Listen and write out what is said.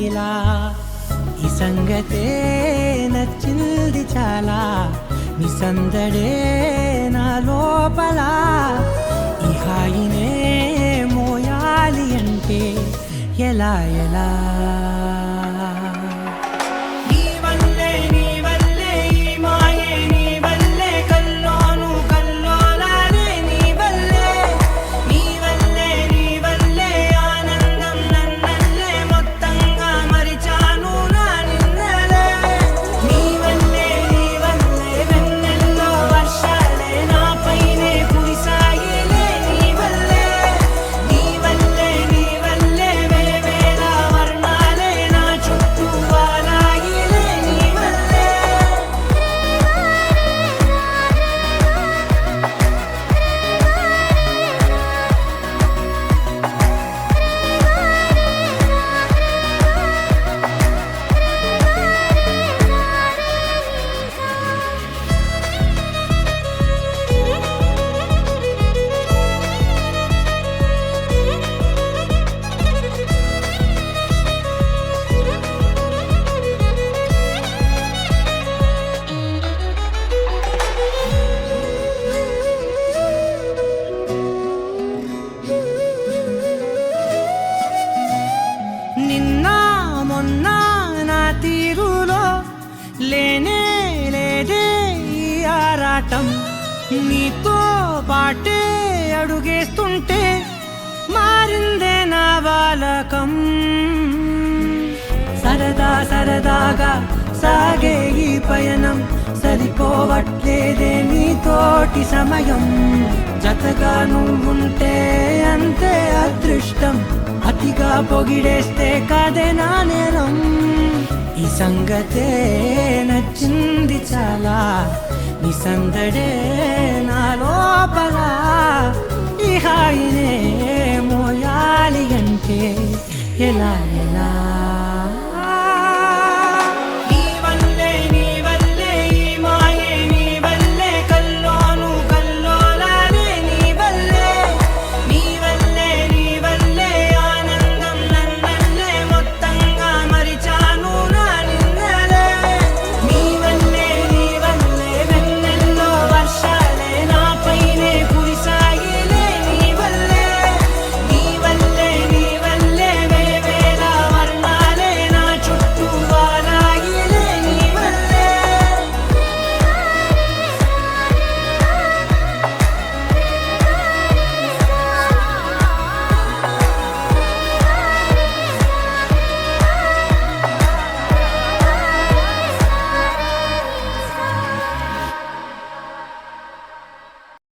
ఇలా ఈ సంగతే నచ్చింది చాలా నీ సందడే నా లోపల ఈ హాయినే మోయాలి అంటే ఎలా ఎలా లేనే లేదే ఈ ఆరాటం నీతో పాటే అడుగేస్తుంటే మారిందే నా బాలకం సరదా సరదాగా సాగే ఈ పయనం సరిపోవట్లేదే నీతోటి సమయం జతగా నువ్వుంటే అంతే అదృష్టం అతిగా పొగిడేస్తే కాదే నా నేరం ఈ సంగతే నచ్చింది చాలా నీ సందడే నా లోపల ఈ హాయినే మోయాలి అంటే ఎలా ఎలా